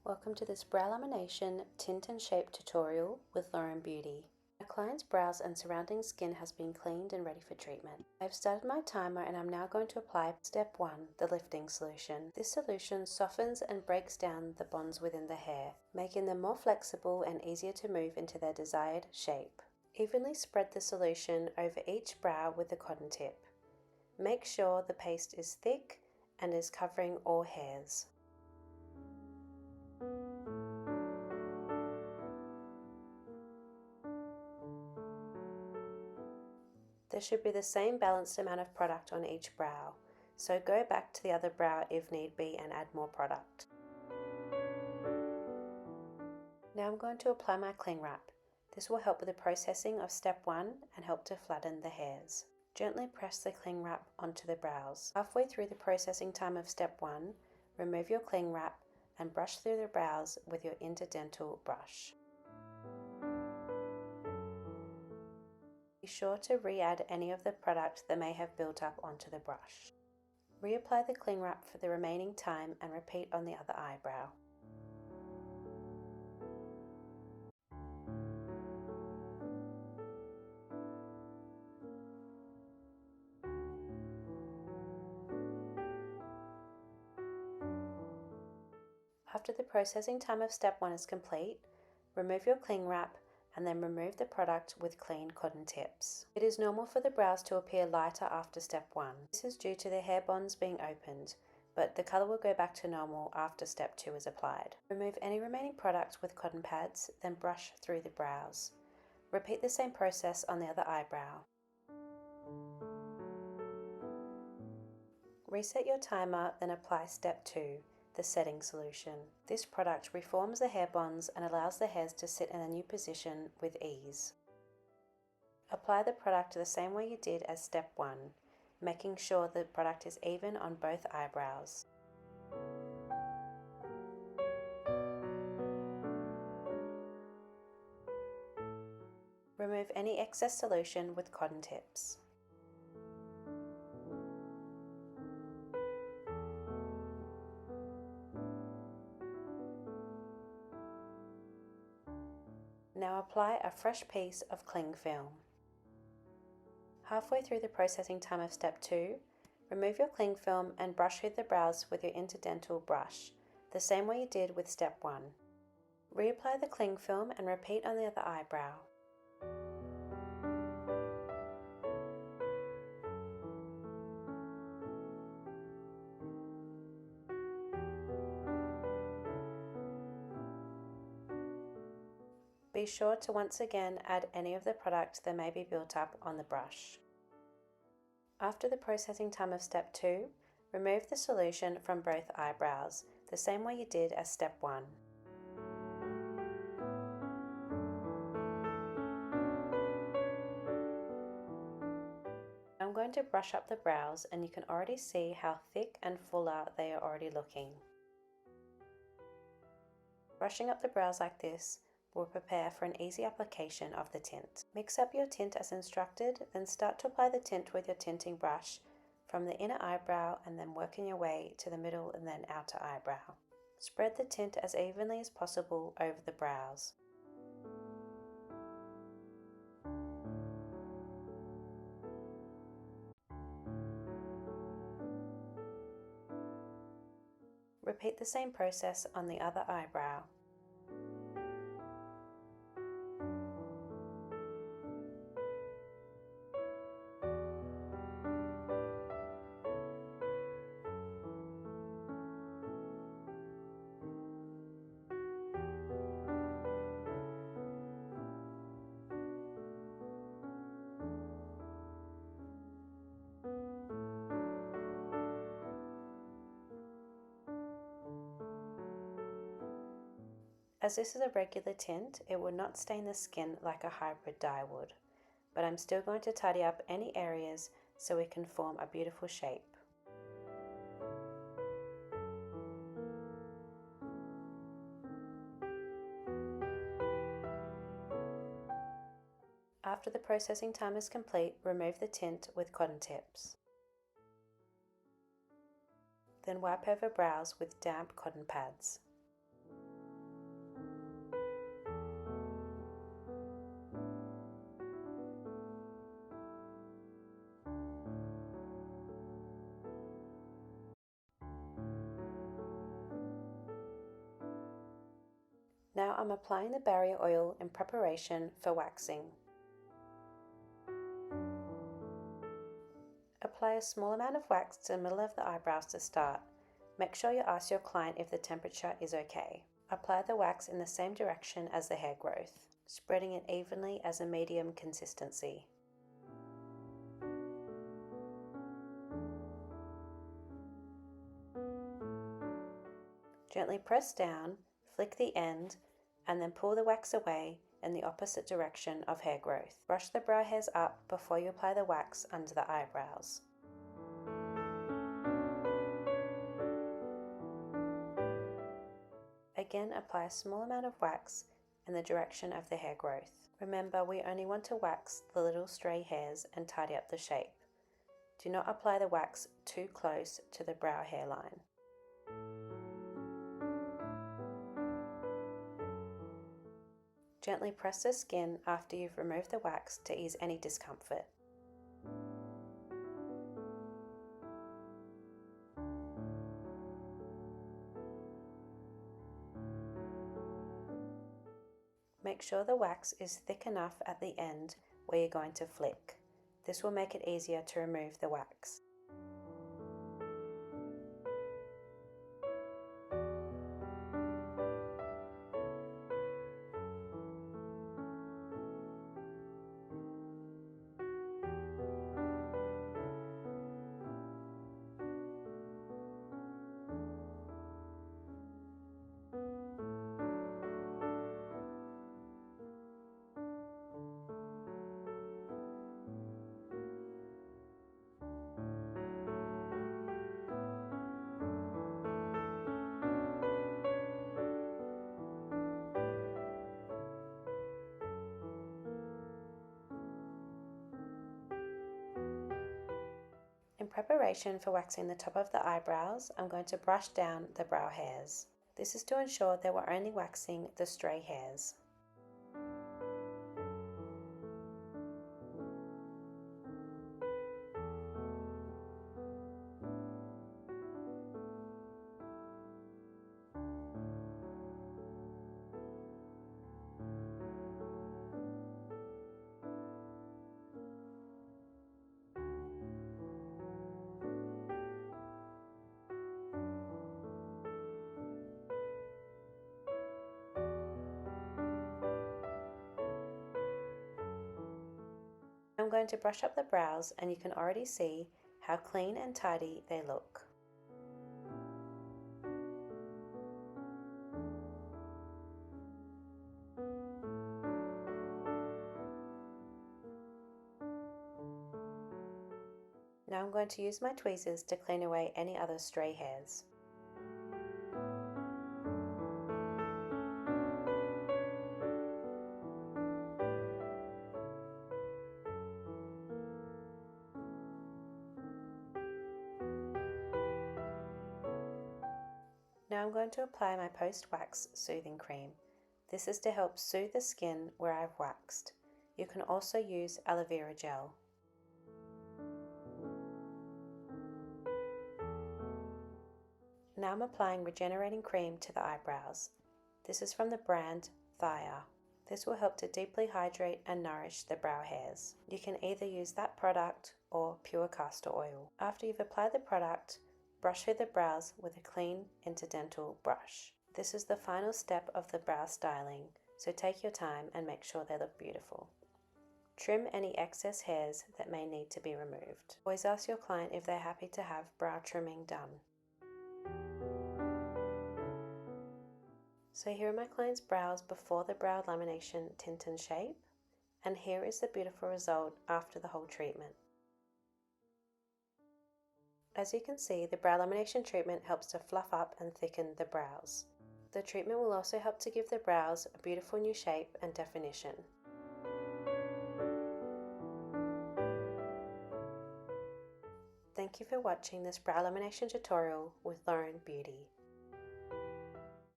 Welcome to this brow lamination tint and shape tutorial with Lauren Beauty. My client's brows and surrounding skin has been cleaned and ready for treatment. I've started my timer and I'm now going to apply step 1, the lifting solution. This solution softens and breaks down the bonds within the hair, making them more flexible and easier to move into their desired shape. Evenly spread the solution over each brow with a cotton tip. Make sure the paste is thick and is covering all hairs. There should be the same balanced amount of product on each brow, so go back to the other brow if need be and add more product. Now I'm going to apply my cling wrap. This will help with the processing of step 1 and help to flatten the hairs. Gently press the cling wrap onto the brows. Halfway through the processing time of step 1, remove your cling wrap and brush through the brows with your interdental brush. Be sure to re-add any of the product that may have built up onto the brush. Reapply the cling wrap for the remaining time and repeat on the other eyebrow. After the processing time of step 1 is complete, remove your cling wrap and then remove the product with clean cotton tips. It is normal for the brows to appear lighter after step 1. This is due to the hair bonds being opened, but the colour will go back to normal after step 2 is applied. Remove any remaining product with cotton pads, then brush through the brows. Repeat the same process on the other eyebrow. Reset your timer, then apply step 2. The setting solution. This product reforms the hair bonds and allows the hairs to sit in a new position with ease. Apply the product the same way you did as step 1, making sure the product is even on both eyebrows. Remove any excess solution with cotton tips. Now apply a fresh piece of cling film. Halfway through the processing time of step 2, remove your cling film and brush through the brows with your interdental brush, the same way you did with step 1. Reapply the cling film and repeat on the other eyebrow. Be sure to once again add any of the product that may be built up on the brush. After the processing time of step 2, remove the solution from both eyebrows, the same way you did as step 1. I'm going to brush up the brows and you can already see how thick and fuller they are already looking. Brushing up the brows like this will prepare for an easy application of the tint. Mix up your tint as instructed, then start to apply the tint with your tinting brush from the inner eyebrow and then working your way to the middle and then outer eyebrow. Spread the tint as evenly as possible over the brows. Repeat the same process on the other eyebrow. As this is a regular tint, it will not stain the skin like a hybrid dye would, but I'm still going to tidy up any areas so we can form a beautiful shape. After the processing time is complete, remove the tint with cotton tips. Then wipe over brows with damp cotton pads. Now I'm applying the barrier oil in preparation for waxing. Apply a small amount of wax to the middle of the eyebrows to start. Make sure you ask your client if the temperature is okay. Apply the wax in the same direction as the hair growth, spreading it evenly as a medium consistency. Gently press down, flick the end, and then pull the wax away in the opposite direction of hair growth. Brush the brow hairs up before you apply the wax under the eyebrows. Again, apply a small amount of wax in the direction of the hair growth. Remember, we only want to wax the little stray hairs and tidy up the shape. Do not apply the wax too close to the brow hairline. Gently press the skin after you've removed the wax to ease any discomfort. Make sure the wax is thick enough at the end where you're going to flick. This will make it easier to remove the wax. In preparation for waxing the top of the eyebrows, I'm going to brush down the brow hairs. This is to ensure that we're only waxing the stray hairs. I'm going to brush up the brows, and you can already see how clean and tidy they look. Now I'm going to use my tweezers to clean away any other stray hairs. Now I'm going to apply my post-wax soothing cream. This is to help soothe the skin where I've waxed. You can also use aloe vera gel. Now I'm applying regenerating cream to the eyebrows. This is from the brand Thaya. This will help to deeply hydrate and nourish the brow hairs. You can either use that product or pure castor oil. After you've applied the product, brush through the brows with a clean interdental brush. This is the final step of the brow styling, so take your time and make sure they look beautiful. Trim any excess hairs that may need to be removed. Always ask your client if they're happy to have brow trimming done. So here are my client's brows before the brow lamination tint and shape, and here is the beautiful result after the whole treatment. As you can see, the brow lamination treatment helps to fluff up and thicken the brows. The treatment will also help to give the brows a beautiful new shape and definition. Thank you for watching this brow lamination tutorial with Lauren Beauty.